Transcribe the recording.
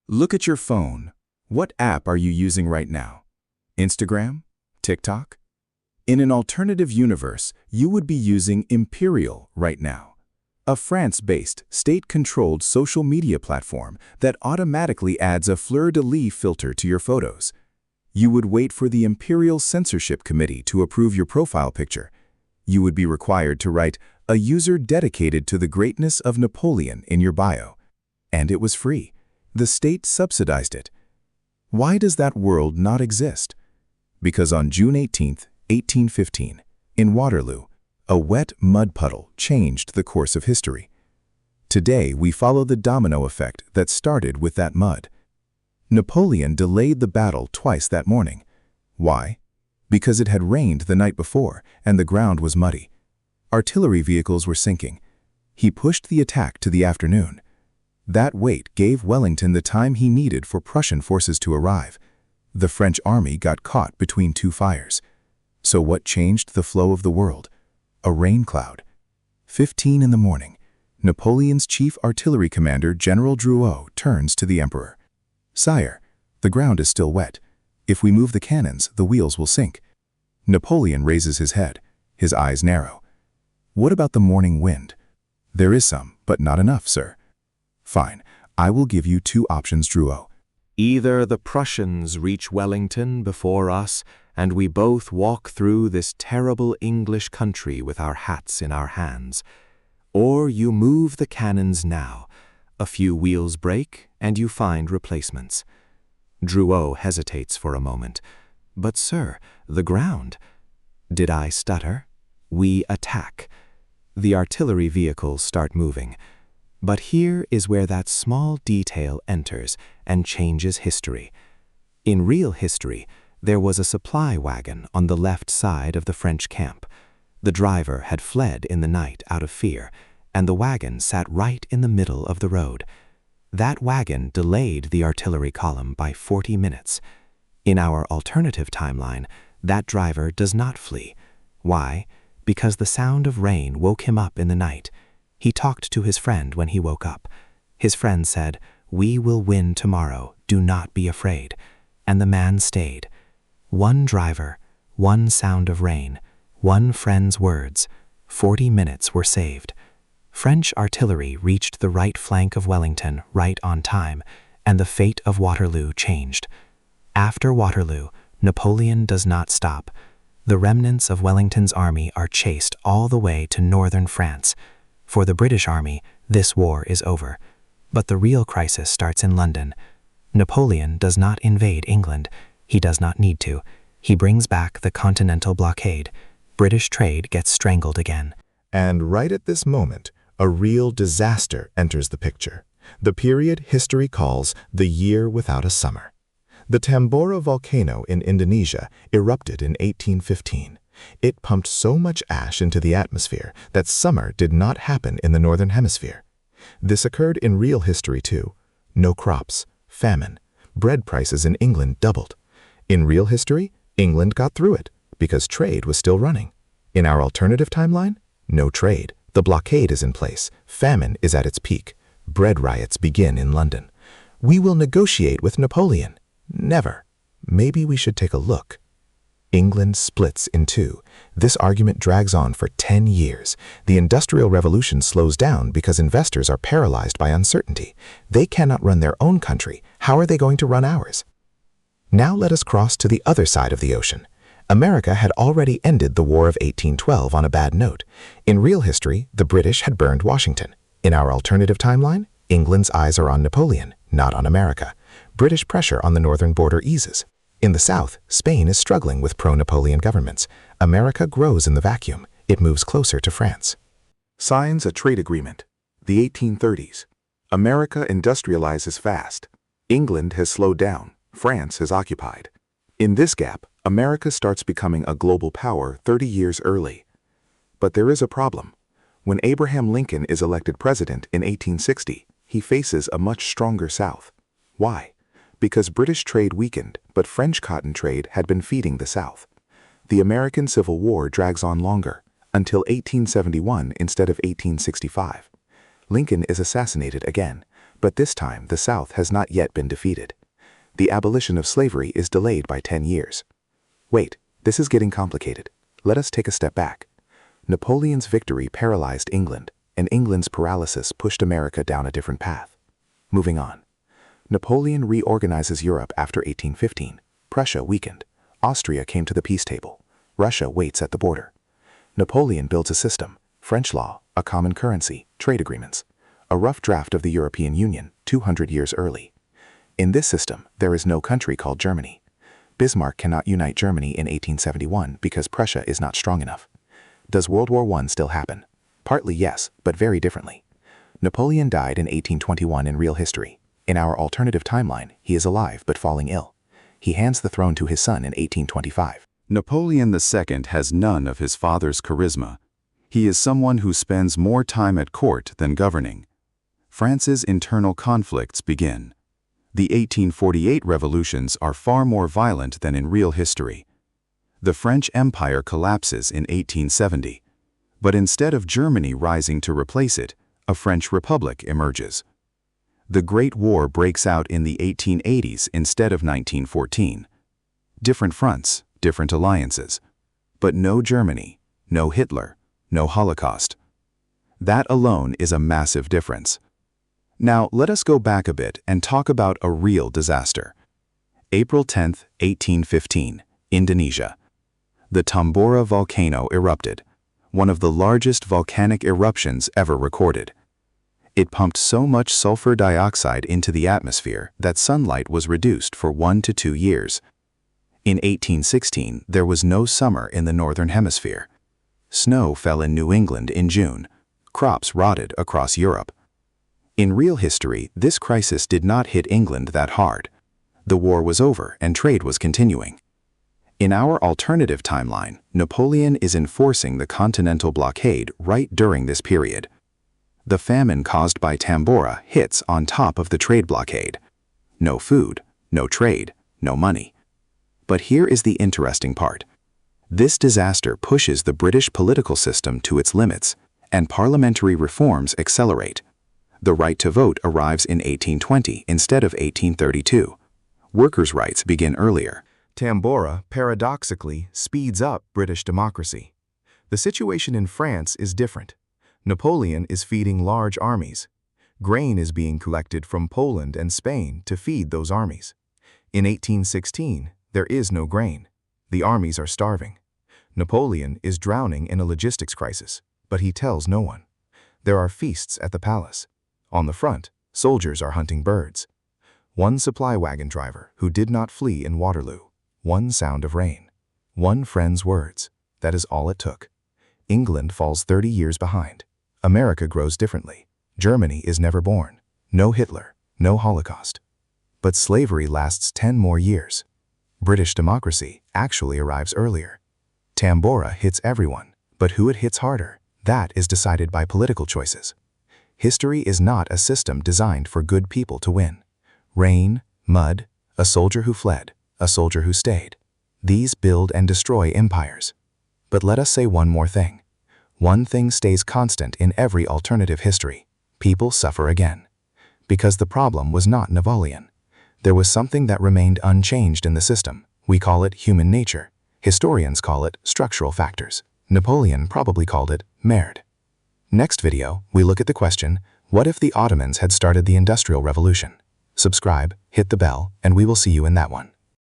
Look at your phone. What app are you using right now? Instagram? TikTok? In an alternative universe, you would be using Imperial right now, a France-based, state-controlled social media platform that automatically adds a fleur-de-lis filter to your photos. You would wait for the Imperial Censorship Committee to approve your profile picture. You would be required to write a user dedicated to the greatness of Napoleon in your bio. And it was free. The state subsidized it. Why does that world not exist? Because on June 18, 1815, in Waterloo, a wet mud puddle changed the course of history. Today, we follow the domino effect that started with that mud. Napoleon delayed the battle twice that morning. Why? Because it had rained the night before and the ground was muddy. Artillery vehicles were sinking. He pushed the attack to the afternoon. That wait gave Wellington the time he needed for Prussian forces to arrive. The French army got caught between two fires. So what changed the flow of the world? A rain cloud. 15 in the morning, Napoleon's chief artillery commander, General Drouot, turns to the emperor. "Sire, the ground is still wet. If we move the cannons, the wheels will sink." Napoleon raises his head, his eyes narrow. "What about the morning wind?" "There is some, but not enough, sir." "Fine, I will give you two options, Drouot. Either the Prussians reach Wellington before us, and we both walk through this terrible English country with our hats in our hands, or you move the cannons now. A few wheels break, and you find replacements." Drouot hesitates for a moment. "But, sir, the ground." Did I stutter? We attack. The artillery vehicles start moving. But here is where that small detail enters and changes history. In real history, there was a supply wagon on the left side of the French camp. The driver had fled in the night out of fear, and the wagon sat right in the middle of the road. That wagon delayed the artillery column by 40 minutes. In our alternative timeline, that driver does not flee. Why? Because the sound of rain woke him up in the night. He talked to his friend when he woke up. His friend said, "We will win tomorrow, do not be afraid." And the man stayed. One driver, one sound of rain, one friend's words. 40 minutes were saved. French artillery reached the right flank of Wellington right on time, and the fate of Waterloo changed. After Waterloo, Napoleon does not stop. The remnants of Wellington's army are chased all the way to northern France. For the British army, this war is over. But the real crisis starts in London. Napoleon does not invade England. He does not need to. He brings back the Continental blockade. British trade gets strangled again. And right at this moment, a real disaster enters the picture. The period history calls the year without a summer. The Tambora volcano in Indonesia erupted in 1815. It pumped so much ash into the atmosphere that summer did not happen in the northern hemisphere. This occurred in real history too. No crops, famine, bread prices in England doubled. In real history, England got through it because trade was still running. In our alternative timeline, no trade. The blockade is in place. Famine is at its peak. Bread riots begin in London. We will negotiate with Napoleon. Never. Maybe we should take a look. England splits in two. This argument drags on for 10 years. The Industrial Revolution slows down because investors are paralyzed by uncertainty. They cannot run their own country. How are they going to run ours? Now let us cross to the other side of the ocean. America had already ended the War of 1812 on a bad note. In real history, the British had burned Washington. In our alternative timeline, England's eyes are on Napoleon, not on America. British pressure on the northern border eases. In the south, Spain is struggling with pro-Napoleon governments. America grows in the vacuum. It moves closer to France. Signs a trade agreement. The 1830s. America industrializes fast. England has slowed down. France has occupied. In this gap, America starts becoming a global power 30 years early. But there is a problem. When Abraham Lincoln is elected president in 1860, he faces a much stronger South. Why? Because British trade weakened, but French cotton trade had been feeding the South. The American Civil War drags on longer, until 1871 instead of 1865. Lincoln is assassinated again, But this time, the South has not yet been defeated. The abolition of slavery is delayed by 10 years. Wait, this is getting complicated. Let us take a step back. Napoleon's victory paralyzed England, and England's paralysis pushed America down a different path. Moving on. Napoleon reorganizes Europe after 1815. Prussia weakened. Austria came to the peace table. Russia waits at the border. Napoleon builds a system: French law, a common currency, trade agreements. A rough draft of the European Union, 200 years early. In this system, there is no country called Germany. Bismarck cannot unite Germany in 1871 because Prussia is not strong enough. Does World War I still happen? Partly yes, but very differently. Napoleon died in 1821 in real history. In our alternative timeline, he is alive but falling ill. He hands the throne to his son in 1825. Napoleon II has none of his father's charisma. He is someone who spends more time at court than governing. France's internal conflicts begin. The 1848 revolutions are far more violent than in real history. The French Empire collapses in 1870. But instead of Germany rising to replace it, a French Republic emerges. The Great War breaks out in the 1880s instead of 1914. Different fronts, different alliances. But no Germany, no Hitler, no Holocaust. That alone is a massive difference. Now, let us go back a bit and talk about a real disaster. April 10, 1815, Indonesia. The Tambora volcano erupted, one of the largest volcanic eruptions ever recorded. It pumped so much sulfur dioxide into the atmosphere that sunlight was reduced for 1 to 2 years. In 1816, there was no summer in the Northern Hemisphere. Snow fell in New England in June. Crops rotted across Europe. In real history, this crisis did not hit England that hard. The war was over and trade was continuing. In our alternative timeline, Napoleon is enforcing the continental blockade right during this period. The famine caused by Tambora hits on top of the trade blockade. No food, no trade, no money. But here is the interesting part. This disaster pushes the British political system to its limits, and parliamentary reforms accelerate. The right to vote arrives in 1820 instead of 1832. Workers' rights begin earlier. Tambora, paradoxically, speeds up British democracy. The situation in France is different. Napoleon is feeding large armies. Grain is being collected from Poland and Spain to feed those armies. In 1816, there is no grain. The armies are starving. Napoleon is drowning in a logistics crisis, but he tells no one. There are feasts at the palace. On the front, soldiers are hunting birds. One supply wagon driver who did not flee in Waterloo. One sound of rain. One friend's words. That is all it took. England falls 30 years behind. America grows differently. Germany is never born. No Hitler, no Holocaust. But slavery lasts 10 more years. British democracy actually arrives earlier. Tambora hits everyone, but who it hits harder, that is decided by political choices. History is not a system designed for good people to win. Rain, mud, a soldier who fled, a soldier who stayed. These build and destroy empires. But let us say one more thing. One thing stays constant in every alternative history. People suffer again. Because the problem was not Napoleon. There was something that remained unchanged in the system. We call it human nature. Historians call it structural factors. Napoleon probably called it merde. Next video, we look at the question, what if the Ottomans had started the Industrial Revolution? Subscribe, hit the bell, and we will see you in that one.